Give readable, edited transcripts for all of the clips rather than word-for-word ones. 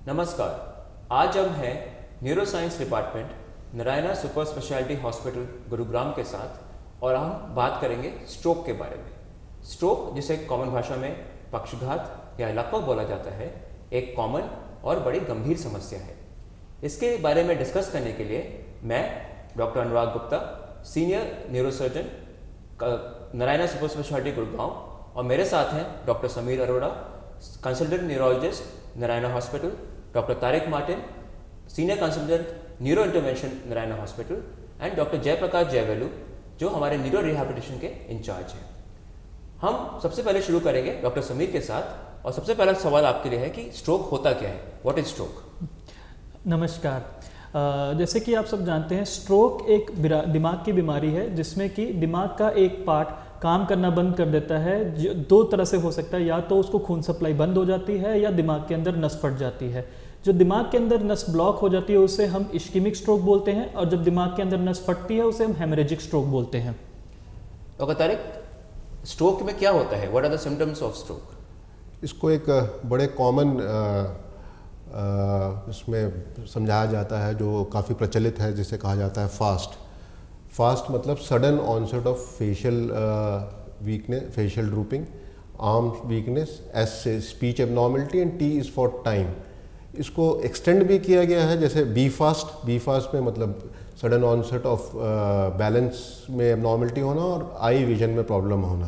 नमस्कार। आज हम हैं neuro science department Narayana super speciality hospital Gurugram के साथ और हम बात करेंगे स्ट्रोक के बारे में। स्ट्रोक, जिसे कॉमन भाषा में पक्षघात या लकवा बोला जाता है, एक कॉमन और बड़ी गंभीर समस्या है। इसके बारे में डिस्कस करने के लिए मैं doctor Anurag Gupta, senior neurosurgeon Narayana super speciality Gurugram, और मेरे साथ हैं doctor Sameer Arora, consultant neurologist Narayana hospital, doctor Tariq Martin, senior consultant neuro intervention Narayana hospital, and doctor Jayaprakash Jayavelu, जो हमारे न्यूरो रिहैबिलिटेशन के इंचार्ज हैं। हम सबसे पहले शुरू करेंगे डॉक्टर समीर के साथ, और सबसे पहला सवाल आपके लिए है कि स्ट्रोक होता क्या है, व्हाट इज स्ट्रोक? नमस्कार। जैसे कि आप सब जानते हैं, स्ट्रोक एक दिमाग की बीमारी है जिसमें कि दिमाग का एक पार्ट काम करना बंद कर देता है। जो दो तरह से हो सकता है, या तो उसको खून सप्लाई बंद हो जाती है या दिमाग के अंदर नस फट जाती है। जो दिमाग के अंदर नस ब्लॉक हो जाती है उसे हम इश्केमिक स्ट्रोक बोलते हैं, और जब दिमाग के अंदर नस फटती है उसे हम हेमरेजिक स्ट्रोक बोलते हैं। डॉक्टर तारिक, स्ट्रोक में क्या होता है, what are the symptoms of stroke? इसको एक बड़े कॉमन इसमें समझाया जाता है, जो काफ़ी प्रचलित है, जिसे कहा जाता है फास्ट मतलब sudden onset of facial weakness, facial drooping, arm weakness, S से speech abnormality, and T is for time. इसको एक्सटेंड भी किया गया है, जैसे बी फास्ट में मतलब सडन ऑनसेट ऑफ बैलेंस में एबनॉर्मलिटी होना और आई विजन में प्रॉब्लम होना,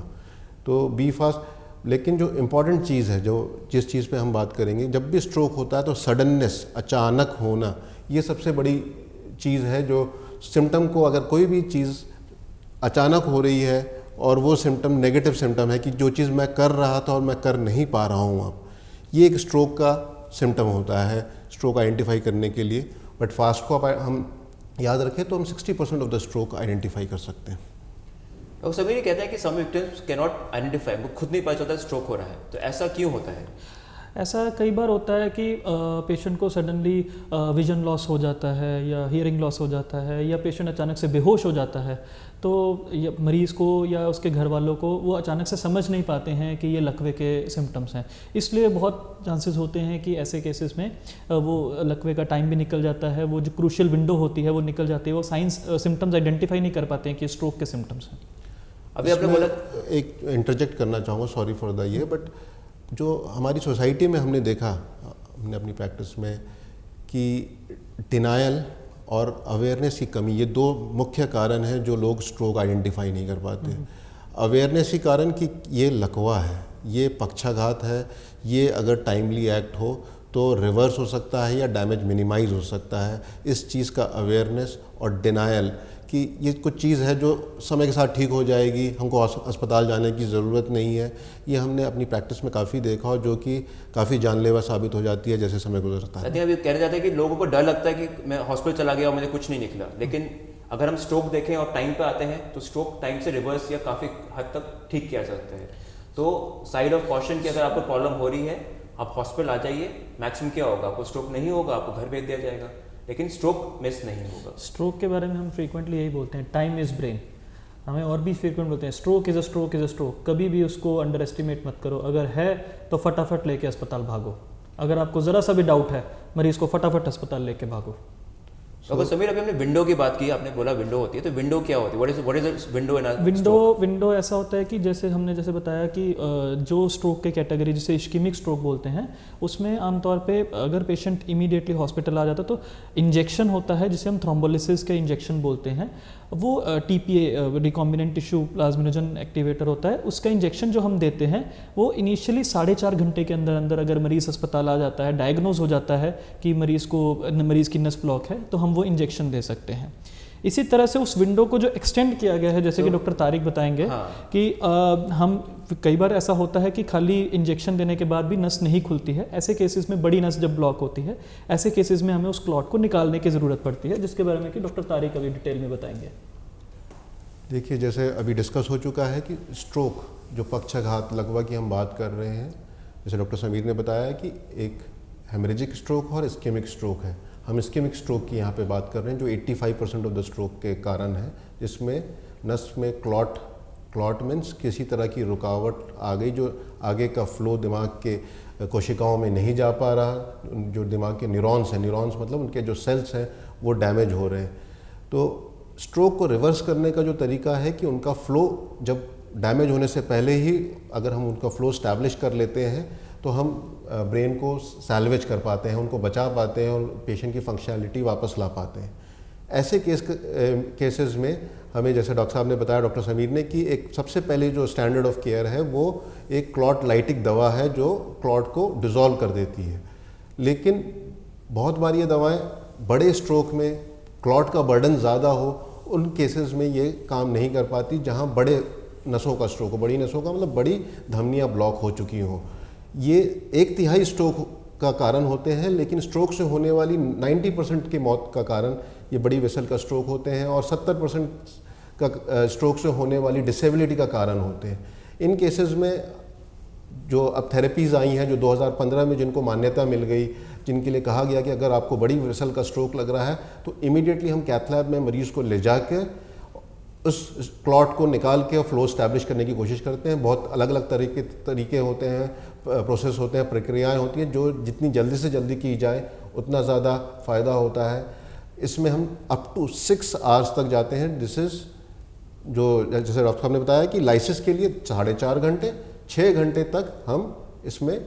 तो बी फास्ट। लेकिन जो इम्पॉर्टेंट चीज़ है, जो जिस चीज़ पे हम बात करेंगे, जब भी स्ट्रोक होता है तो सडननेस, अचानक होना, ये सबसे बड़ी चीज़ है। जो सिम्टम को, अगर कोई भी चीज़ अचानक हो रही है और वो सिम्टम नेगेटिव सिम्टम है कि जो चीज़ मैं कर रहा था और मैं कर नहीं पा रहा हूँ अब, ये एक स्ट्रोक का सिम्टम होता है स्ट्रोक आइडेंटिफाई करने के लिए। बट फास्ट को हम याद रखें तो हम 60% ऑफ द स्ट्रोक आइडेंटिफाई कर सकते हैं। और सभी ये कहते हैं कि सम विक्टिम्स कैन नॉट आइडेंटिफाई, वो खुद नहीं पता चलता स्ट्रोक हो रहा है, तो ऐसा क्यों होता है? ऐसा कई बार होता है कि पेशेंट को सडनली विजन लॉस हो जाता है या हियरिंग लॉस हो जाता है, या पेशेंट अचानक से बेहोश हो जाता है, तो मरीज़ को या उसके घर वालों को वो अचानक से समझ नहीं पाते हैं कि ये लकवे के सिम्टम्स हैं। इसलिए बहुत चांसेस होते हैं कि ऐसे केसेस में वो लकवे का टाइम भी निकल जाता है, वो जो क्रूशियल विंडो होती है वो निकल जाती है, वो साइंस सिम्टम्स आइडेंटिफाई नहीं कर पाते हैं कि स्ट्रोक के सिम्टम्स हैं। अभी आपने बोला, एक इंटरजेक्ट करना चाहूँगा, सॉरी फॉर द ये, बट जो हमारी सोसाइटी में हमने देखा, हमने अपनी प्रैक्टिस में, कि डिनायल और अवेयरनेस की कमी, ये दो मुख्य कारण हैं जो लोग स्ट्रोक आइडेंटिफाई नहीं कर पाते। अवेयरनेस की कारण कि ये लकवा है, ये पक्षाघात है, ये अगर टाइमली एक्ट हो तो रिवर्स हो सकता है या डैमेज मिनिमाइज हो सकता है। इस चीज़ का अवेयरनेस और डिनायल कि ये कुछ चीज़ है जो समय के साथ ठीक हो जाएगी, हमको अस्पताल जाने की ज़रूरत नहीं है, ये हमने अपनी प्रैक्टिस में काफ़ी देखा, और जो कि काफ़ी जानलेवा साबित हो जाती है जैसे समय गुजरता है। अभी कहना चाहते हैं कि लोगों को डर लगता है कि मैं हॉस्पिटल चला गया और मुझे कुछ नहीं निकला, लेकिन अगर हम स्ट्रोक देखें और टाइम पे आते हैं तो स्ट्रोक टाइम से रिवर्स या काफ़ी हद तक ठीक किया जा सकता है। तो साइड ऑफ कॉशन की अगर आपको प्रॉब्लम हो रही है, आप हॉस्पिटल आ जाइए, मैक्सिमम क्या होगा, आपको स्ट्रोक नहीं होगा, आपको घर भेज दिया जाएगा, लेकिन स्ट्रोक मिस नहीं होगा। स्ट्रोक के बारे में हम फ्रीक्वेंटली यही बोलते हैं, टाइम इज़ ब्रेन। हमें और भी फ्रीक्वेंट बोलते हैं, stroke is a stroke is a stroke. कभी भी उसको अंडर एस्टिमेट मत करो, अगर है तो फटाफट लेके अस्पताल भागो। अगर आपको ज़रा सा भी डाउट है, मरीज़ को फटाफट अस्पताल लेके भागो। तो समीर, अभी हमने विंडो की बात की, आपने बोला विंडो होती है, तो विंडो क्या होती है, what is window in window ऐसा होता है कि जैसे बताया कि जो स्ट्रोक के कैटेगरी जिसे इश्केमिक स्ट्रोक बोलते हैं, उसमें आमतौर पे अगर पेशेंट इमीडिएटली हॉस्पिटल आ जाता है तो इंजेक्शन होता है जिसे हम थ्रोम्बोलिसिस के इंजेक्शन बोलते हैं। वो TPA recombinant tissue plasminogen activator होता है। उसका इंजेक्शन जो हम देते हैं वो इनिशियली 4.5 घंटे के अंदर अंदर अगर मरीज़ अस्पताल आ जाता है, डायग्नोज हो जाता है कि मरीज़ की नस ब्लॉक है, तो हम वो इंजेक्शन दे सकते हैं। इसी तरह से उस विंडो को जो एक्सटेंड किया गया है, जैसे कि डॉक्टर तारिक बताएंगे, कि हम कई बार ऐसा होता है कि खाली इंजेक्शन देने के बाद भी नस नहीं खुलती है। ऐसे केसेस में बड़ी नस जब ब्लॉक होती है, ऐसे केसेस में हमें उस क्लॉट को निकालने की ज़रूरत पड़ती है, जिसके बारे में कि डॉक्टर तारिक अभी डिटेल में बताएंगे। देखिए, जैसे अभी डिस्कस हो चुका है कि स्ट्रोक, जो पक्षाघात लकवा की हम बात कर रहे हैं, जैसे डॉक्टर समीर ने बताया कि एक हेमरेजिक स्ट्रोक और इस्केमिक स्ट्रोक है। हम इस्केमिक स्ट्रोक की यहाँ पे बात कर रहे हैं, जो 85% ऑफ द स्ट्रोक के कारण है, जिसमें नस में क्लॉट मीन्स किसी तरह की रुकावट आ गई, जो आगे का फ्लो दिमाग के कोशिकाओं में नहीं जा पा रहा, जो दिमाग के न्यूरॉन्स हैं, न्यूरॉन्स मतलब उनके जो सेल्स हैं वो डैमेज हो रहे हैं। तो स्ट्रोक को रिवर्स करने का जो तरीका है कि उनका फ्लो जब डैमेज होने से पहले ही अगर हम उनका फ्लो स्टैब्लिश कर लेते हैं तो हम ब्रेन को सैल्वेज कर पाते हैं, उनको बचा पाते हैं और पेशेंट की फंक्शनैलिटी वापस ला पाते हैं। ऐसे केसेस में हमें, जैसे डॉक्टर साहब ने बताया, डॉक्टर समीर ने, कि एक सबसे पहले जो स्टैंडर्ड ऑफ केयर है वो एक क्लॉट लाइटिक दवा है जो क्लॉट को डिसॉल्व कर देती है। लेकिन बहुत बार ये दवाएं बड़े स्ट्रोक में क्लॉट का बर्डन ज़्यादा हो, उन केसेस में ये काम नहीं कर पाती जहाँ बड़े नसों का स्ट्रोक हो। बड़ी नसों का मतलब बड़ी धमनियाँ ब्लॉक हो चुकी हों। ये 1/3 स्ट्रोक का कारण होते हैं, लेकिन स्ट्रोक से होने वाली 90% की मौत का कारण ये बड़ी वेसल का स्ट्रोक होते हैं और 70% का स्ट्रोक से होने वाली डिसेबिलिटी का कारण होते हैं। इन केसेस में जो अब थेरेपीज़ आई हैं, जो 2015 में जिनको मान्यता मिल गई, जिनके लिए कहा गया कि अगर आपको बड़ी वेसल का स्ट्रोक लग रहा है तो इमीडिएटली हम कैथ लैब में मरीज़ को ले जाकर उस क्लॉट को निकाल के फ्लो स्टैब्लिश करने की कोशिश करते हैं। बहुत अलग अलग तरीके होते हैं, प्रोसेस होते हैं, प्रक्रियाएं होती हैं, जो जितनी जल्दी से जल्दी की जाए उतना ज़्यादा फ़ायदा होता है। इसमें हम अप टू 6 आवर्स तक जाते हैं। दिस इज़ जो जैसे डॉक्टर साहब ने बताया कि लाइसिस के लिए 4.5 घंटे, 6 घंटे तक हम इसमें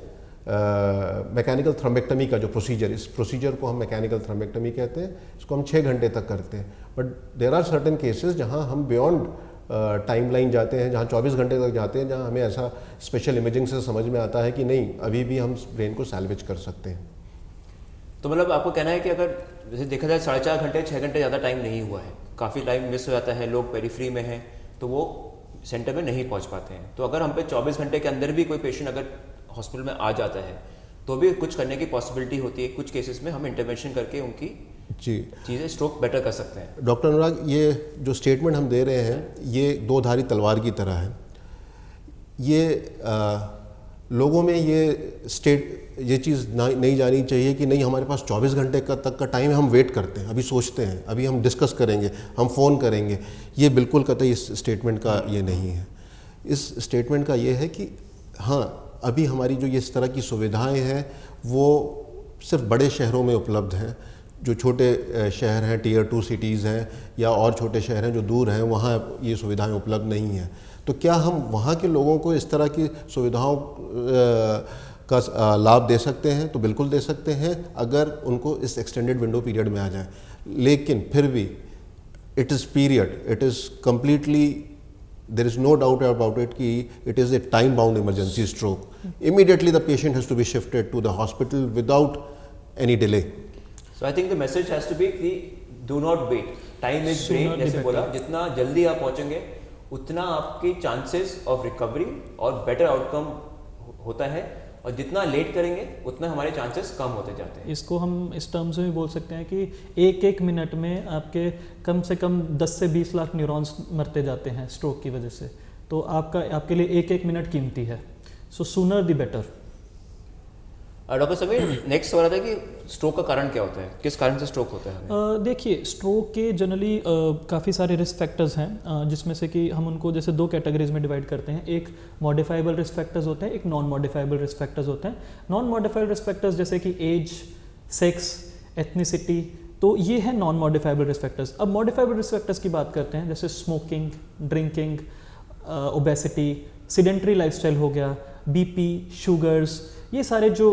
मैकेनिकल थ्रोम्बेक्टमी का जो प्रोसीजर, इस प्रोसीजर को हम मैकेनिकल थ्रोम्बेक्टमी कहते हैं, इसको हम 6 घंटे तक करते हैं। But there are certain cases जहां हम बियॉन्ड टाइमलाइन जाते हैं, जहां 24 घंटे तक जाते हैं, जहां हमें ऐसा स्पेशल इमेजिंग से समझ में आता है कि नहीं, अभी भी हम ब्रेन को सैल्वेज कर सकते हैं। तो मतलब आपको कहना है कि अगर जैसे देखा जाए 4.5 घंटे 6 घंटे ज़्यादा टाइम नहीं हुआ है, काफ़ी टाइम मिस हो जाता है, लोग पेरीफ्री में हैं तो वो सेंटर में नहीं पहुंच पाते हैं, तो अगर हम पे 24 घंटे के अंदर भी कोई पेशेंट अगर हॉस्पिटल में आ जाता है तो भी कुछ करने की पॉसिबिलिटी होती है। कुछ केसेस में हम इंटरवेंशन करके उनकी चीज़ें स्ट्रोक बेटर कर सकते हैं। डॉक्टर अनुराग, ये जो स्टेटमेंट हम दे रहे हैं ये दो धारी तलवार की तरह है। ये लोगों में ये चीज़ नहीं जानी चाहिए कि नहीं हमारे पास 24 घंटे तक का टाइम है, हम वेट करते हैं, अभी सोचते हैं, अभी हम डिस्कस करेंगे, हम फ़ोन करेंगे। ये बिल्कुल कतई इस स्टेटमेंट का ये नहीं है। इस स्टेटमेंट का ये है कि हाँ, अभी हमारी जो ये इस तरह की सुविधाएं हैं वो सिर्फ बड़े शहरों में उपलब्ध हैं। जो छोटे शहर हैं, टियर 2 सिटीज़ हैं या और छोटे शहर हैं जो दूर हैं, वहाँ ये सुविधाएं उपलब्ध नहीं हैं। तो क्या हम वहाँ के लोगों को इस तरह की सुविधाओं का लाभ दे सकते हैं? तो बिल्कुल दे सकते हैं, अगर उनको इस एक्सटेंडेड विंडो पीरियड में आ जाए। लेकिन फिर भी it is period, it is completely, there is no doubt about it कि it is a time bound emergency stroke. Immediately the patient has to be shifted to the hospital without any delay. So I think the message has to be कि do not wait. Time is brain, जैसे बोला, जितना जल्दी आप पहुंचेंगे उतना आपकी chances of recovery और बेटर आउटकम होता है, और जितना लेट करेंगे उतना हमारे चांसेस कम होते जाते हैं। इसको हम इस टर्म्स में भी बोल सकते हैं कि एक मिनट में आपके कम से कम 10 से 20 लाख न्यूरॉन्स मरते जाते हैं स्ट्रोक की वजह से। तो आपके लिए एक मिनट कीमती है। So sooner the better. Doctor Sameer, next हो रहा था कि स्ट्रोक का कारण क्या होता है, किस कारण से स्ट्रोक होता है? देखिए, स्ट्रोक के जनरली काफ़ी सारे रिस्क फैक्टर्स हैं, जिसमें से कि हम उनको जैसे 2 कैटेगरीज में डिवाइड करते हैं। एक मॉडिफाइबल रिस्क फैक्टर्स होते हैं, एक नॉन मॉडिफाइबल रिस्क फैक्टर्स होते हैं। नॉन मॉडिफाइबल रिस्क फैक्टर्स जैसे कि एज, सेक्स, एथनिसिटी, तो ये है नॉन मॉडिफाइबल रिस्क फैक्टर्स। अब मॉडिफाइबल रिस्क फैक्टर्स की बात करते हैं, जैसे smoking, drinking, obesity, sedentary lifestyle हो गया, बीपी, शुगर्स, ये सारे जो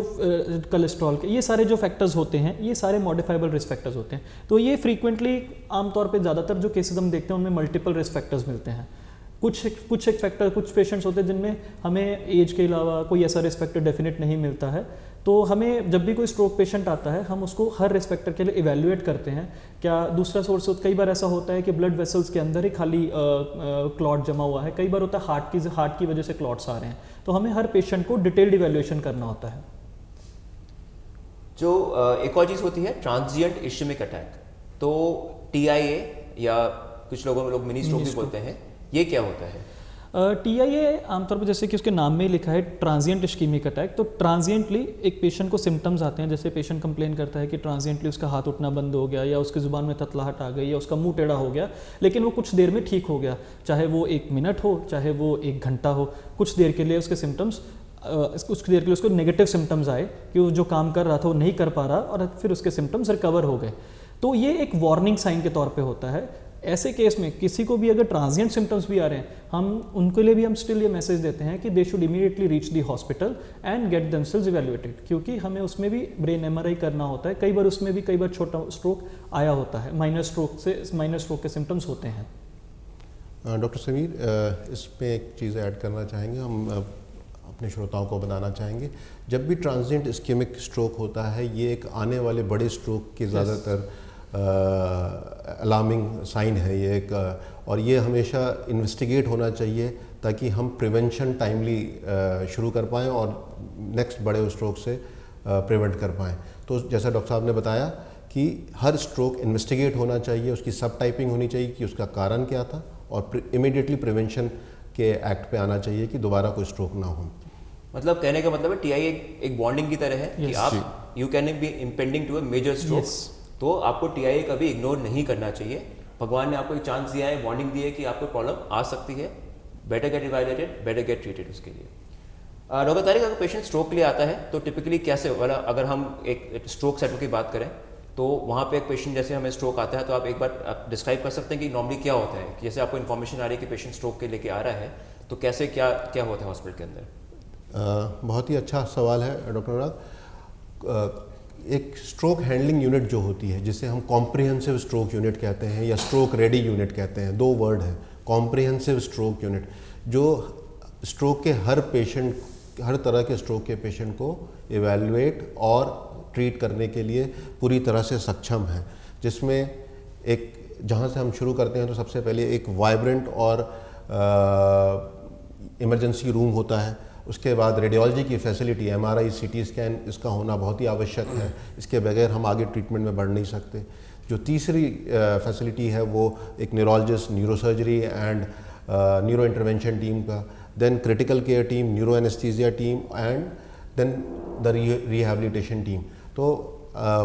कोलेस्ट्रॉल के, ये सारे जो फैक्टर्स होते हैं, ये सारे मॉडिफाइबल रिस्क फैक्टर्स होते हैं। तो ये फ्रीक्वेंटली आमतौर पे ज़्यादातर जो केसेस हम देखते हैं उनमें मल्टीपल रिस्क फैक्टर्स मिलते हैं। कुछ एक फैक्टर, कुछ पेशेंट्स होते हैं जिनमें हमें एज के अलावा कोई ऐसा रिस्क फैक्टर डेफिनेट नहीं मिलता है। तो हमें जब भी कोई स्ट्रोक पेशेंट आता है, हम उसको हर रिस्क फैक्टर के लिए इवैल्यूएट करते हैं। क्या दूसरा सोर्स, कई बार ऐसा होता है कि ब्लड वेसल्स के अंदर ही खाली क्लॉट जमा हुआ है, कई बार होता है हार्ट की वजह से क्लॉट्स आ रहे हैं। तो हमें हर पेशेंट को डिटेल्ड इवैल्यूएशन करना होता है। जो एक और चीज़ होती है ट्रांजिएंट इश्केमिक अटैक, तो TIA या कुछ लोग मिनी स्ट्रोक भी बोलते हैं, ये क्या होता है? TIA आमतौर पर जैसे कि उसके नाम में ही लिखा है ट्रांजिएंट इश्केमिक अटैक। तो ट्रांजिएंटली एक पेशेंट को सिम्टम्स आते हैं, जैसे पेशेंट कंप्लेन करता है कि ट्रांजिएंटली उसका हाथ उठना बंद हो गया, या उसकी ज़ुबान में ततलाहट आ गई, या उसका मुंह टेढ़ा हो गया, लेकिन वो कुछ देर में ठीक हो गया। चाहे वो 1 मिनट हो, चाहे वो 1 घंटा हो, कुछ देर के लिए उसके सिम्टम्स कुछ देर के लिए उसको नेगेटिव सिम्टम्स आए कि वो जो काम कर रहा था वो नहीं कर पा रहा और फिर उसके सिम्टम्स रिकवर हो गए, तो ये एक वार्निंग साइन के तौर पे होता है। ऐसे केस में किसी को भी अगर ट्रांजिएंट सिम्टम्स भी आ रहे हैं, हम उनके लिए भी हम स्टिल ये मैसेज देते हैं कि they should immediately reach the hospital and get themselves evaluated, क्योंकि हमें उसमें भी ब्रेन एमआरआई करना होता है। कई बार उसमें भी कई बार छोटा स्ट्रोक आया होता है, माइनर स्ट्रोक के सिम्टम्स होते हैं। डॉक्टर समीर, इसमें एक चीज़ ऐड करना चाहेंगे, हम अपने श्रोताओं को बताना चाहेंगे, जब भी ट्रांजिएंट इस्केमिक स्ट्रोक होता है ये एक आने वाले बड़े स्ट्रोक के ज़्यादातर अलार्मिंग साइन है ये एक, और ये हमेशा इन्वेस्टिगेट होना चाहिए ताकि हम प्रिवेंशन टाइमली शुरू कर पाएँ और नेक्स्ट बड़े स्ट्रोक से प्रिवेंट कर पाएँ। तो जैसा डॉक्टर साहब ने बताया कि हर स्ट्रोक इन्वेस्टिगेट होना चाहिए, उसकी सब टाइपिंग होनी चाहिए कि उसका कारण क्या था, और इमीडिएटली प्रिवेंशन के एक्ट पे आना चाहिए कि दोबारा कोई स्ट्रोक ना हो। मतलब कहने का मतलब है टीआई एक वार्निंग की तरह है कि आप you can be impending to a major stroke, तो आपको टीआई कभी इग्नोर नहीं करना चाहिए। भगवान ने आपको एक चांस दिया है, वार्निंग दी है कि आपको प्रॉब्लम आ सकती है, better gate evaluated, better gate treated उसके लिए। डॉक्टर तारिक, अगर पेशेंट स्ट्रोक के लिए आता है तो टिपिकली कैसे, मतलब अगर हम एक स्ट्रोक सेटअप की बात करें तो वहाँ पे एक पेशेंट जैसे हमें स्ट्रोक आता है तो आप एक बार डिस्क्राइब कर सकते हैं कि नॉर्मली क्या होता है, कि जैसे आपको इन्फॉर्मेशन आ रही है कि पेशेंट स्ट्रोक के लेके आ रहा है तो कैसे क्या क्या होता है हॉस्पिटल के अंदर? बहुत ही अच्छा सवाल है डॉक्टर अनुराग। एक स्ट्रोक हैंडलिंग यूनिट जो होती है, जिसे हम कॉम्प्रिहेंसिव स्ट्रोक यूनिट कहते हैं या स्ट्रोक रेडी यूनिट कहते हैं, दो वर्ड हैं। कॉम्प्रिहेंसिव स्ट्रोक यूनिट जो स्ट्रोक के हर तरह के स्ट्रोक के पेशेंट को इवैल्यूएट और ट्रीट करने के लिए पूरी तरह से सक्षम है, जिसमें एक जहाँ से हम शुरू करते हैं तो सबसे पहले एक वाइब्रेंट और इमरजेंसी रूम होता है। उसके बाद रेडियोलॉजी की फैसिलिटी, एमआरआई, सीटी स्कैन, इसका होना बहुत ही आवश्यक है, इसके बगैर हम आगे ट्रीटमेंट में बढ़ नहीं सकते। जो तीसरी फैसिलिटी है वो एक neurologist, neurosurgery and neuro intervention team का, then critical care team, neuro anaesthesia team and then the rehabilitation team. तो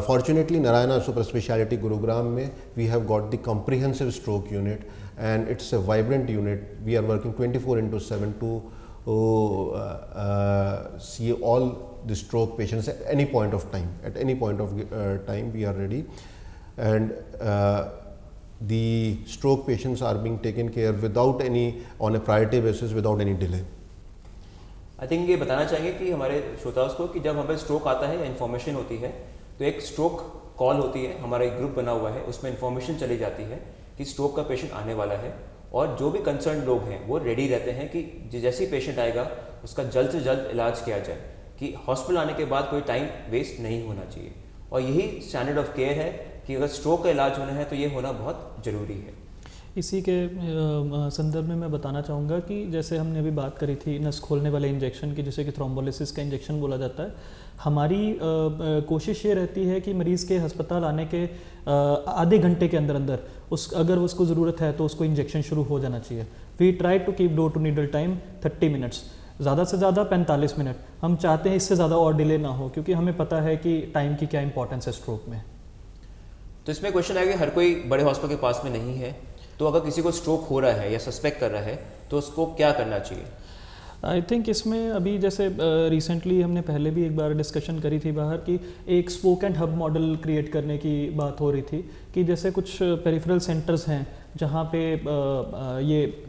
fortunately Narayana super speciality Gurugram में we have got the comprehensive stroke unit and it's a vibrant unit. We are working 24/7 to see all the stroke patients at any point of time. At any point of time we are ready, and the stroke patients are being taken care without any, on a priority basis, without any delay. I think ये बताना चाहेंगे कि हमारे श्रोताओं को कि जब हमें स्ट्रोक आता है या इन्फॉर्मेशन होती है तो एक स्ट्रोक कॉल होती है, हमारा एक ग्रुप बना हुआ है, उसमें इन्फॉर्मेशन चली जाती है कि स्ट्रोक का पेशेंट आने वाला है, और जो भी कंसर्न लोग हैं वो रेडी रहते हैं कि जैसे ही पेशेंट आएगा उसका जल्द से जल्द इलाज किया जाए, कि हॉस्पिटल आने के बाद कोई टाइम वेस्ट नहीं होना चाहिए। और यही स्टैंडर्ड ऑफ केयर है कि अगर स्ट्रोक का इलाज होना है तो ये होना बहुत ज़रूरी है। इसी के संदर्भ में मैं बताना चाहूँगा कि जैसे हमने अभी बात करी थी नस खोलने वाले इंजेक्शन की, जिसे कि थ्रोम्बोलिसिस का इंजेक्शन बोला जाता है, हमारी कोशिश ये रहती है कि मरीज़ के अस्पताल आने के आधे घंटे के अंदर अंदर अगर उसको ज़रूरत है तो उसको इंजेक्शन शुरू हो जाना चाहिए। We try to keep door to needle time 30 minutes, ज़्यादा से ज़्यादा 45 मिनट। हम चाहते हैं इससे ज़्यादा और डिले ना हो, क्योंकि हमें पता है कि टाइम की क्या इंपॉर्टेंस है स्ट्रोक में। तो इसमें क्वेश्चन आएगा, हर कोई बड़े हॉस्पिटल के पास में नहीं है, तो अगर किसी को स्ट्रोक हो रहा है या सस्पेक्ट कर रहा है तो उसको क्या करना चाहिए? आई थिंक इसमें अभी जैसे रिसेंटली हमने पहले भी एक बार डिस्कशन करी थी बाहर कि एक spoke and hub model create करने की बात हो रही थी, कि जैसे कुछ पेरिफेरल सेंटर्स हैं जहाँ पे ये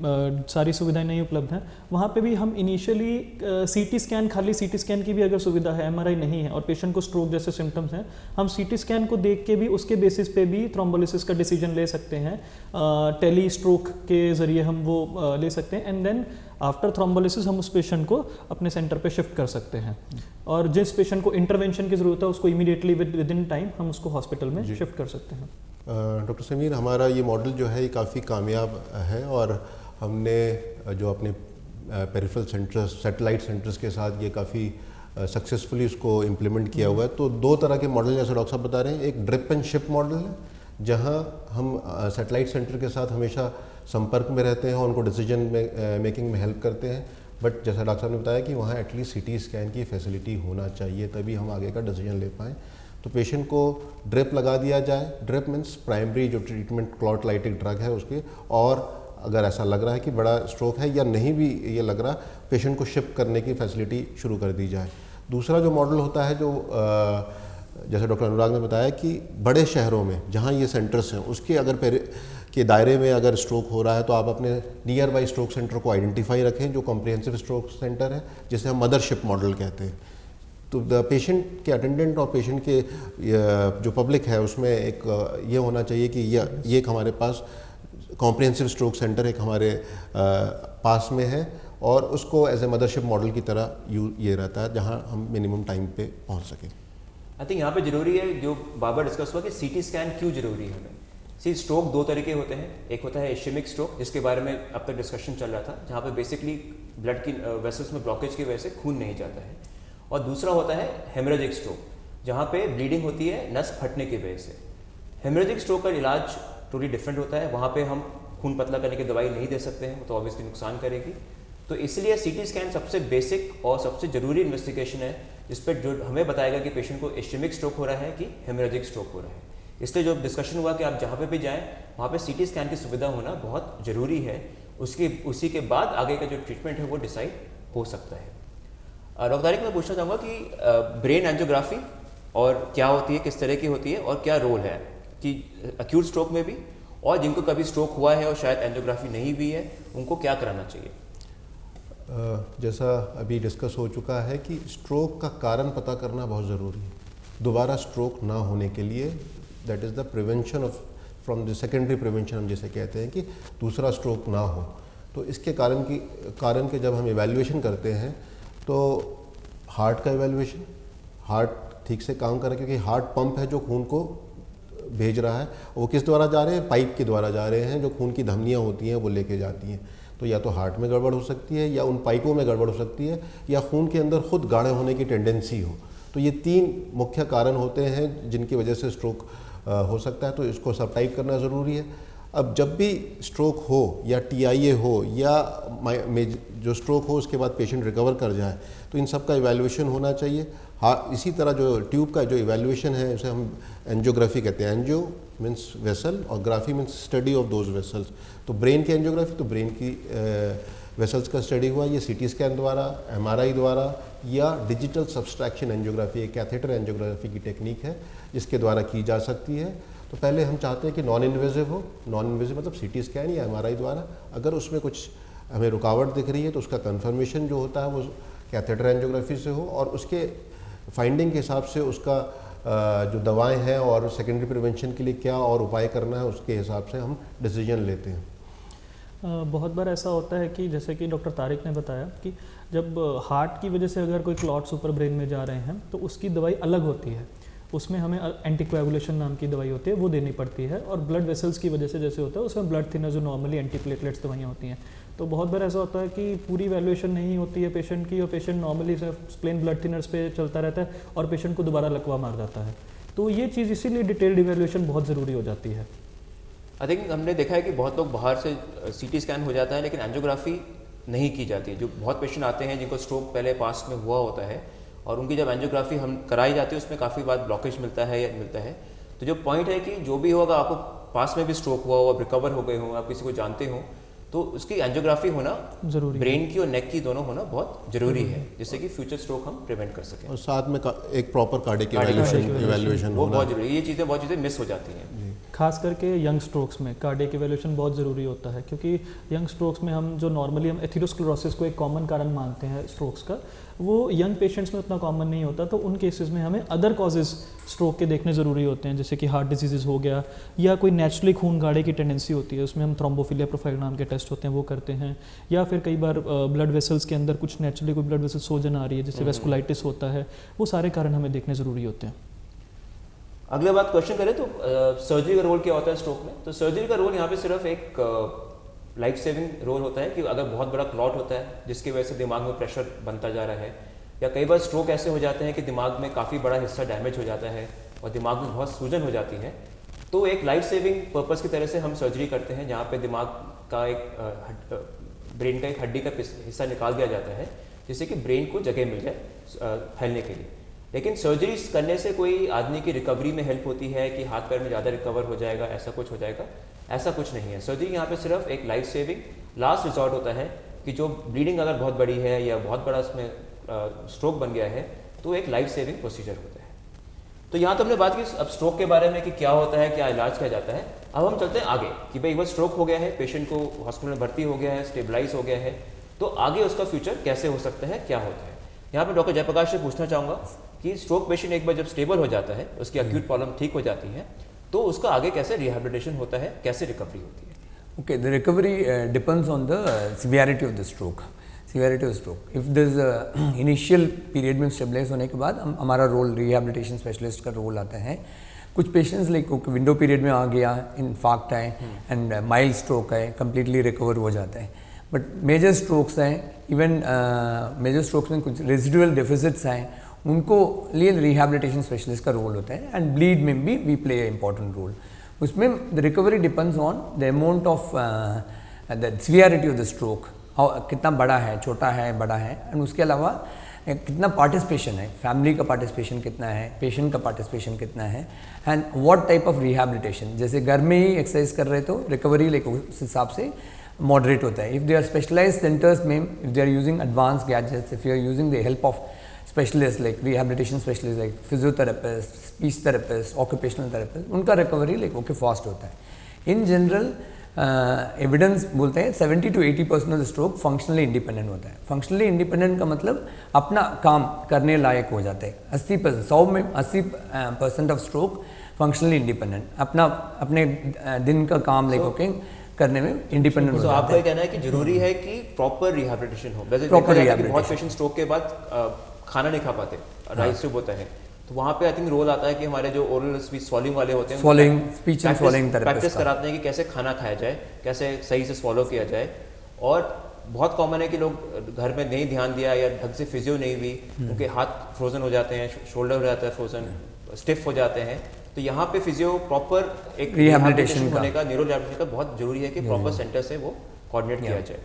सारी सुविधाएं नहीं उपलब्ध हैं, वहाँ पे भी हम इनिशियली सीटी स्कैन, खाली सीटी स्कैन की भी अगर सुविधा है, एमआरआई नहीं है और पेशेंट को स्ट्रोक जैसे सिम्टम्स हैं, हम सीटी स्कैन को देख के भी उसके बेसिस पे भी थ्रोम्बोलिसिस का डिसीजन ले सकते हैं। टेली स्ट्रोक के ज़रिए हम वो ले सकते हैं, एंड देन आफ्टर थ्रोम्बोलिसिस हम उस पेशेंट को अपने सेंटर पे शिफ्ट कर सकते हैं, और जिस पेशेंट को इंटरवेंशन की ज़रूरत है उसको इमीडिएटली विद इन टाइम हम उसको हॉस्पिटल में शिफ्ट कर सकते हैं। डॉक्टर समीर, हमारा ये मॉडल जो है ये काफ़ी कामयाब है, और हमने जो अपने पेरिफेरल सेंटर्स, सैटेलाइट सेंटर्स के साथ ये काफ़ी सक्सेसफुली इसको इम्प्लीमेंट किया हुआ है। तो दो तरह के मॉडल जैसे डॉक्टर साहब बता रहे हैं, एक ड्रिप एंड शिप मॉडल है जहाँ हम सैटेलाइट सेंटर के साथ हमेशा संपर्क में रहते हैं और उनको डिसीजन मेकिंग में हेल्प करते हैं, बट जैसा डॉक्टर साहब ने बताया कि वहाँ एटलीस्ट सीटी स्कैन की फैसिलिटी होना चाहिए, तभी हम आगे का डिसीजन ले पाएँ। तो पेशेंट को ड्रिप लगा दिया जाए, ड्रिप मीन्स प्राइमरी जो ट्रीटमेंट क्लॉट लाइटिक ड्रग है उसके, और अगर ऐसा लग रहा है कि बड़ा स्ट्रोक है या नहीं भी ये लग रहा, पेशेंट को शिफ्ट करने की फैसिलिटी शुरू कर दी जाए। दूसरा जो मॉडल होता है, जो जैसे डॉक्टर अनुराग ने बताया कि बड़े शहरों में जहाँ ये सेंटर्स हैं उसके अगर के दायरे में अगर स्ट्रोक हो रहा है तो आप अपने नियर बाई स्ट्रोक सेंटर को आइडेंटिफाई रखें, जो कॉम्प्रिहेंसिव स्ट्रोक सेंटर है, जिसे हम मदरशिप मॉडल कहते हैं। तो द पेशेंट के अटेंडेंट और पेशेंट के जो पब्लिक है उसमें एक ये होना चाहिए कि ये एक हमारे पास कॉम्प्रिहेंसिव स्ट्रोक सेंटर एक हमारे पास में है और उसको एज ए मदरशिप मॉडल की तरह ये रहता है जहाँ हम मिनिमम टाइम पे पहुँच सकें। आई थिंक यहाँ पे जरूरी है जो बार डिस्कस हुआ कि सीटी स्कैन क्यों जरूरी है हमें। सी स्ट्रोक दो तरीके होते हैं, एक होता है इश्केमिक स्ट्रोक जिसके बारे में अब तक डिस्कशन चल रहा था, जहाँ पे बेसिकली ब्लड की वेसल्स में ब्लॉकेज की वजह से खून नहीं जाता है, और दूसरा होता है हेमरेजिक स्ट्रोक जहाँ पे ब्लीडिंग होती है नस फटने की वजह से। हेमरेजिक स्ट्रोक का इलाज टोटली डिफरेंट होता है, वहाँ पे हम खून पतला करने की दवाई नहीं दे सकते हैं, वो तो ऑब्वियसली नुकसान करेगी। तो इसलिए सीटी स्कैन सबसे बेसिक और सबसे ज़रूरी इन्वेस्टिगेशन है जिस पर जो हमें बताएगा कि पेशेंट को इश्केमिक स्ट्रोक हो रहा है कि हेमरेजिक स्ट्रोक हो रहा है। इसलिए जो डिस्कशन हुआ कि आप जहाँ पे भी जाएं वहाँ पे सीटी स्कैन की सुविधा होना बहुत ज़रूरी है, उसी के बाद आगे का जो ट्रीटमेंट है वो डिसाइड हो सकता है। डॉक्टर तारिक, मैं पूछना चाहूँगा कि ब्रेन एंजियोग्राफी और क्या होती है, किस तरह की होती है और क्या रोल है कि एक्यूट स्ट्रोक में भी, और जिनको कभी स्ट्रोक हुआ है और शायद एंजियोग्राफी नहीं हुई है उनको क्या कराना चाहिए? जैसा अभी डिस्कस हो चुका है कि स्ट्रोक का कारण पता करना बहुत ज़रूरी है दोबारा स्ट्रोक ना होने के लिए। That is the prevention of from the secondary prevention हम जिसे कहते हैं कि दूसरा स्ट्रोक ना हो। तो इसके कारण के जब हम इवैल्यूएशन करते हैं तो हार्ट का इवैल्यूएशन, हार्ट ठीक से काम कर रहा है क्योंकि हार्ट पंप है जो खून को भेज रहा है, वो किस द्वारा जा रहे हैं, पाइप के द्वारा जा रहे हैं जो खून की धमनियाँ होती हैं वो लेके जाती हैं। तो या तो हार्ट में गड़बड़ हो सकती है या उन पाइपों में गड़बड़ हो सकती है या खून के अंदर खुद गाढ़े होने की टेंडेंसी हो। तो ये 3 मुख्य कारण होते हैं जिनकी वजह से स्ट्रोक हो सकता है, तो इसको सब टाइप करना ज़रूरी है। अब जब भी स्ट्रोक हो या TIA हो या जो स्ट्रोक हो उसके बाद पेशेंट रिकवर कर जाए तो इन सब का इवैल्यूएशन होना चाहिए। हाँ, इसी तरह जो ट्यूब का जो इवैल्यूएशन है उसे हम एंजियोग्राफी कहते हैं। एंजियो मीन्स वेसल और graphy means study of those vessels. तो ब्रेन की एंजियोग्राफी तो ब्रेन की वेसल्स का स्टडी हुआ, ये CT स्कैन द्वारा, MRI द्वारा या डिजिटल सब्सट्रैक्शन एंजियोग्राफी, एक कैथेटर एंजियोग्राफी की टेक्निक है जिसके द्वारा की जा सकती है। तो पहले हम चाहते हैं कि नॉन इन्वेजिव हो, नॉन इन्वेजिव मतलब CT स्कैन या MRI द्वारा। अगर उसमें कुछ हमें रुकावट दिख रही है तो उसका कन्फर्मेशन जो होता है वो कैथेटर एंजियोग्राफी से हो और उसके फाइंडिंग के हिसाब से उसका जो दवाएं हैं और सेकेंडरी प्रिवेंशन के लिए क्या और उपाय करना है उसके हिसाब से हम डिसीजन लेते हैं। बहुत बार ऐसा होता है कि जैसे कि डॉक्टर तारिक ने बताया कि जब हार्ट की वजह से अगर कोई क्लॉट्स ऊपर ब्रेन में जा रहे हैं तो उसकी दवाई अलग होती है, उसमें हमें एंटीकोएगुलेशन नाम की दवाई होती है वो देनी पड़ती है। और ब्लड वेसल्स की वजह से जैसे होता है उसमें ब्लड थिनर जो नॉर्मली एंटीप्लेटलेट्स दवाइयाँ होती हैं। तो बहुत बार ऐसा होता है कि पूरी वैल्यूएशन नहीं होती है पेशेंट की और patient normally plain blood thinners पे चलता रहता है और पेशेंट को दोबारा लकवा मार जाता है। तो ये चीज़ इसीलिए डिटेल्ड इवैल्यूएशन बहुत ज़रूरी हो जाती है। आई थिंक हमने देखा है कि बहुत लोग बाहर से CT स्कैन हो जाता है लेकिन एंजियोग्राफी नहीं की जाती है। जो बहुत पेशेंट आते हैं जिनको स्ट्रोक पहले पास्ट में हुआ होता है और उनकी जब एंजियोग्राफी हम कराई जाती है उसमें काफ़ी बार ब्लॉकेज मिलता है। तो जो पॉइंट है कि जो भी होगा, आपको पास में भी स्ट्रोक हुआ हो, आप रिकवर हो गए हो, आप किसी को जानते हो, तो उसकी एंजियोग्राफी होना जरूरी, ब्रेन की और नेक की दोनों होना बहुत जरूरी है जिससे कि फ्यूचर स्ट्रोक हम प्रिवेंट कर सकें। और साथ में एक प्रॉपर कार्डियक इवैल्यूएशन वो बहुत जरूरी है। ये चीज़ें बहुत चीज़ें मिस हो जाती हैं खास करके यंग स्ट्रोक्स में कार्डियक इवैल्यूएशन बहुत ज़रूरी होता है, क्योंकि यंग स्ट्रोक्स में हम जो नॉर्मली हम एथेरोस्क्लेरोसिस को एक कॉमन कारण मानते हैं स्ट्रोक्स का, वो यंग पेशेंट्स में उतना कॉमन नहीं होता। तो उन केसेस में हमें अदर कॉजेज़ स्ट्रोक के देखने ज़रूरी होते हैं, जैसे कि हार्ट डिजीज़ हो गया या कोई नेचुरली खून गाढ़े की टेंडेंसी होती है, उसमें हम थ्रोम्बोफिलिया प्रोफाइल नाम के टेस्ट होते हैं वो करते हैं, या फिर कई बार ब्लड वेसल्स के अंदर कुछ नेचुरली कोई ब्लड वेसल सोजन आ रही है जिससे वेस्कुलाइटिस होता है, वो सारे कारण हमें देखने ज़रूरी होते हैं। अगले बात क्वेश्चन करें तो सर्जरी का रोल क्या होता है स्ट्रोक में? तो सर्जरी का रोल यहाँ पे सिर्फ एक लाइफ सेविंग रोल होता है कि अगर बहुत बड़ा क्लॉट होता है जिसकी वजह से दिमाग में प्रेशर बनता जा रहा है, या कई बार स्ट्रोक ऐसे हो जाते हैं कि दिमाग में काफ़ी बड़ा हिस्सा डैमेज हो जाता है और दिमाग में बहुत सूजन हो जाती है, तो एक लाइफ सेविंग पर्पज़ की तरह से हम सर्जरी करते हैं जहाँ पे दिमाग का एक ब्रेन का एक हड्डी का हिस्सा निकाल दिया जाता है जिससे कि ब्रेन को जगह मिल जाए फैलने के लिए। लेकिन सर्जरी करने से कोई आदमी की रिकवरी में हेल्प होती है कि हाथ पैर में ज़्यादा रिकवर हो जाएगा, ऐसा कुछ हो जाएगा? ऐसा कुछ नहीं है। सर्जरी यहाँ पे सिर्फ एक लाइफ सेविंग लास्ट रिजॉर्ट होता है कि जो ब्लीडिंग अगर बहुत बड़ी है या बहुत बड़ा उसमें स्ट्रोक बन गया है तो एक लाइफ सेविंग प्रोसीजर होता है। तो यहाँ तो हमने बात की अब स्ट्रोक के बारे में कि क्या होता है, क्या इलाज किया जाता है। अब हम चलते हैं आगे कि भाई एक बार स्ट्रोक हो गया है, पेशेंट को हॉस्पिटल में भर्ती हो गया है, स्टेबलाइज हो गया है, तो आगे उसका फ्यूचर कैसे हो सकता है, क्या होता है। यहाँ पे डॉक्टर जयप्रकाश से पूछना चाहूँगा कि स्ट्रोक पेशेंट एक बार जब स्टेबल हो जाता है, उसकी एक्यूट प्रॉब्लम ठीक हो जाती है, तो उसका आगे कैसे रिहेबिलिटेशन होता है, कैसे रिकवरी होती है? Okay, the recovery depends on the severity of the stroke. Severity of stroke. If there is a initial period में stabilize होने के बाद हमारा रोल rehabilitation specialist का रोल आता है. कुछ पेशेंट्स लाइक विंडो पीरियड में आ गया, इन्फाक्ट है एंड माइल्ड स्ट्रोक है, कम्प्लीटली रिकवर हो जाता है. बट मेजर स्ट्रोक्स हैं, इवन मेजर स्ट्रोक्स में कुछ रेजिडुअल डेफिसिट्स हैं, उनको लिए रिहेबिलिटेशन स्पेशलिस्ट का रोल होता है. एंड ब्लीड में भी we play a important role. उसमें the recovery depends on the amount of the severity of the stroke, कितना बड़ा है, छोटा है, बड़ा है. एंड उसके अलावा कितना पार्टिसिपेशन है, फैमिली का पार्टिसिपेशन कितना है, पेशेंट का पार्टिसिपेशन कितना है, and what type of rehabilitation. जैसे घर में ही एक्सरसाइज कर रहे तो रिकवरी लाइक उस हिसाब से मॉडरेट होता है. If they are specialised centres में, if they are using advance gadgets, if you are using the help of specialists like rehabilitation specialists like physiotherapist, speech therapist, occupational therapist, उनका recovery like okay fast होता है. In general evidence बोलते हैं 70 to 80% of the stroke functionally independent होता है. Functionally independent का मतलब अपना काम करने लायक हो जाते हैं. 80%, 100 में 80% ऑफ स्ट्रोक फंक्शनली इंडिपेंडेंट, अपना अपने दिन का काम लाइक ओके करने में इंडिपेंडेंट हो जाता है. आपका कहना है कि जरूरी है कि प्रॉपर रिहेबिलिटेशन हो. वैसे प्रॉपर रिहेबिलिटेशन, बहुत पेशेंट स्ट्रोक के बाद खाना नहीं खा पाते, राइस ट्यूब होता है, तो वहाँ पे आई थिंक रोल आता है कि हमारे जो ओरल स्पीच स्वॉलिंग वाले होते हैं, swallowing speech and swallowing practice कराते हैं कि कैसे खाना खाया जाए, कैसे सही से स्वॉलो किया जाए. और बहुत कॉमन है कि लोग घर में नहीं ध्यान दिया या ढंग से फिजियो नहीं हुई, उनके हाथ फ्रोजन हो जाते हैं, शोल्डर हो जाता है फ्रोजन, स्टिफ हो जाते हैं. तो यहाँ पे फिजियो प्रॉपर एक रिहेबिलिटेशन होने का, न्यूरो रिहेबिलिटेशन का बहुत जरूरी है कि प्रॉपर सेंटर से वो कोऑर्डिनेट किया जाए.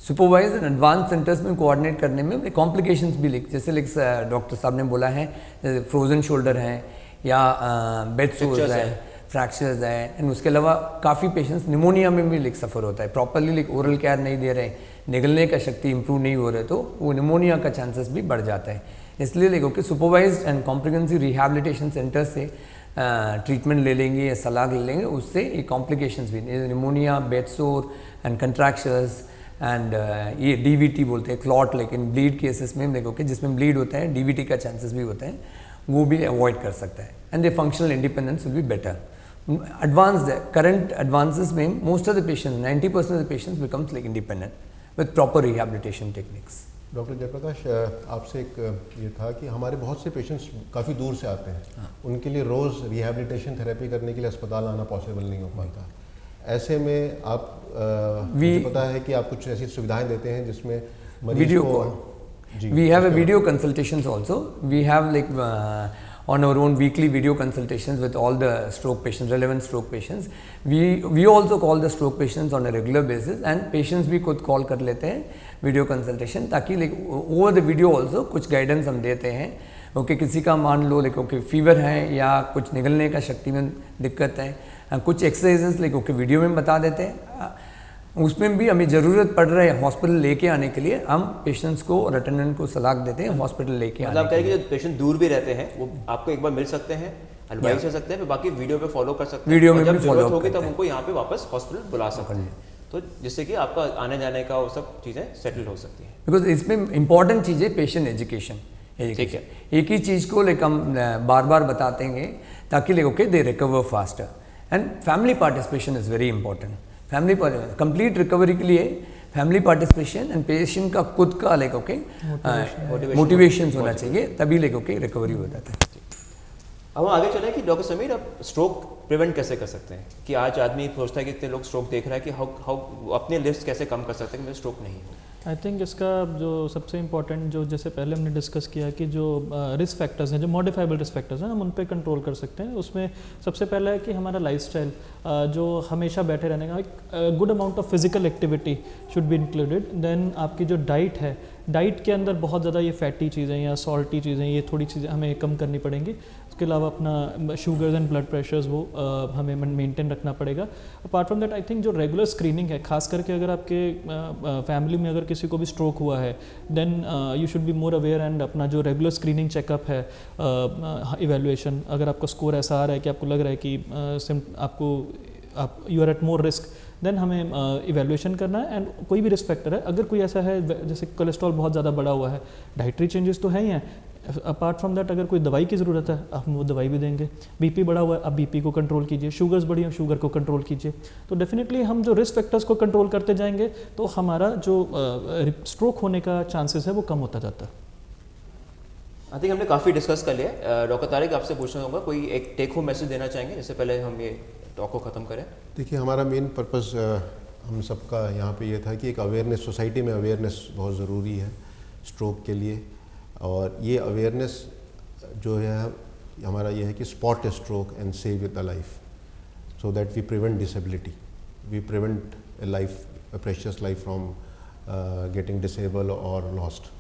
सुपरवाइज एंड एडवांस सेंटर्स में कोऑर्डिनेट करने में कॉम्प्लिकेशंस भी जैसे डॉक्टर साहब ने बोला है, जैसे फ्रोजन शोल्डर हैं या बेड सोर्स है, फ्रैक्चर्स है. एंड उसके अलावा काफ़ी पेशेंट्स निमोनिया में भी सफ़र होता है. प्रॉपरली ओरल केयर नहीं दे रहे, निगलने का शक्ति इंप्रूव नहीं हो रहे, तो वो निमोनिया का चांसेस भी बढ़ जाता है. इसलिए okay supervise and comprehensive rehabilitation centre से ट्रीटमेंट ले लेंगे या सलाह ले लेंगे, उससे ये कॉम्प्लिकेशंस भी, निमोनिया, बेड सोर एंड कंट्रैक्शंस एंड ये डीवीटी बोलते हैं, क्लॉट, लेकिन ब्लीड केसेस में देखो कि जिसमें ब्लीड होता है डीवीटी का चांसेस भी होते हैं, वो भी अवॉइड कर सकता है. And the functional independence will be better. Advanced current advances में most of the patients, 90% of the patients becomes like independent with proper rehabilitation techniques. Doctor Jayaprakash, आपसे एक ये था कि हमारे बहुत से पेशेंट्स काफ़ी दूर से आते हैं, उनके लिए रोज़ रिहेबिलिटेशन थेरेपी करने के लिए अस्पताल आना पॉसिबल नहीं हो पाता. ऐसे में आप मुझे पता है कि आप कुछ ऐसी सुविधाएं देते हैं जिसमें video call, we have a video consultations also, we have like on our own weekly video consultations with all the stroke patients, relevant stroke patients. We also call the stroke patients on a regular basis, and patients भी खुद call कर लेते हैं video consultation, ताकि like over the video also कुछ guidance हम देते हैं. ओके, किसी का मान लो लाइक ओके फीवर है या कुछ निगलने का शक्ति में दिक्कत है, कुछ एक्सरसाइजेस लाइक ओके वीडियो में बता देते हैं. उसमें भी हमें ज़रूरत पड़ रहा है हॉस्पिटल लेके आने के लिए, हम पेशेंट्स को और अटेंडेंट को सलाह देते हैं हॉस्पिटल लेके आने. मतलब कहेंगे जो पेशेंट दूर भी रहते हैं वो आपको एक बार मिल सकते हैं, एडवाइस ले सकते हैं, फिर बाकी वीडियो पे फॉलो कर सकते हैं. वीडियो में जब भी फॉलो होगी तब उनको यहाँ पे वापस हॉस्पिटल बुला सकते हैं, तो जिससे कि आपका आने जाने का वो सब चीज़ें सेटल हो सकती हैं. बिकॉज इसमें इंपॉर्टेंट चीज़ है पेशेंट एजुकेशन. ठीक है, एक ही चीज़ को लाइक हम बार बार बताते हैं ताकि like okay they recover faster. And family participation is very important. Family complete recovery के लिए फैमिली पार्टिसिपेशन एंड पेशेंट का खुद का लाइक ओके मोटिवेशन होना चाहिए, तभी लाइक ओके रिकवरी हो जाता है. अब हम आगे चलें कि डॉक्टर समीर, अब स्ट्रोक प्रिवेंट कैसे कर सकते हैं? कि आज आदमी सोचता है कि इतने लोग स्ट्रोक देख रहा है कि हाउ अपने लिस्ट कैसे कम कर सकते हैं कि मुझे स्ट्रोक नहीं हो. आई थिंक इसका जो सबसे इम्पॉर्टेंट, जो जैसे पहले हमने डिस्कस किया कि जो रिस्क फैक्टर्स हैं, जो मॉडिफाइबल रिस्क फैक्टर्स हैं, हम उन पे कंट्रोल कर सकते हैं. उसमें सबसे पहला है कि हमारा लाइफस्टाइल, जो हमेशा बैठे रहने का, एक good amount of physical activity should be included. Then आपकी जो डाइट है, डाइट के अंदर बहुत ज़्यादा ये फैटी चीज़ें या सॉल्टी चीज़ें, ये थोड़ी चीज़ें हमें कम करनी पड़ेंगी। उसके अलावा अपना शुगर्स एंड ब्लड प्रेशर्स वो हमें मेंटेन रखना पड़ेगा। Apart from that I think जो रेगुलर स्क्रीनिंग है, खास करके अगर आपके फैमिली में अगर किसी को भी स्ट्रोक हुआ है, then you should be more aware and अपना जो रेगुलर स्क्रीनिंग चेकअप है, इवेल्युएशन, अगर आपका स्कोर ऐसा आ रहा है कि आपको लग रहा है कि आप you are at more risk, then हमें इवेल्युएशन करना है। एंड कोई भी रिस्क फैक्टर है, अगर कोई ऐसा है जैसे कोलेस्ट्रॉल बहुत ज़्यादा बढ़ा हुआ है, डाइटरी चेंजेस तो है ही हैं, अपार्ट फ्रॉम दैट अगर कोई दवाई की ज़रूरत है आप वो दवाई भी देंगे। बीपी बढ़ा हुआ है, आप बीपी को कंट्रोल कीजिए, शुगर्स बढ़ी हो शुगर को कंट्रोल कीजिए। तो डेफिनेटली हम जो रिस्क फैक्टर्स को कंट्रोल करते जाएंगे तो हमारा जो स्ट्रोक होने का चांसेस है वो कम होता जाता है। आई थिंक हमने काफ़ी डिस्कस कर लिया। डॉक्टर तारिक, आपसे पूछना होगा, कोई एक टेक होम मैसेज देना चाहेंगे जिससे पहले हम ये टॉक को ख़त्म करें? देखिए, हमारा मेन पर्पस हम सबका यहाँ पे ये था कि एक अवेयरनेस, सोसाइटी में अवेयरनेस बहुत ज़रूरी है स्ट्रोक के लिए। और ये अवेयरनेस जो है हमारा ये है कि spot a stroke and save the life, so that we prevent disability, we prevent a life, a precious life from getting disabled or lost.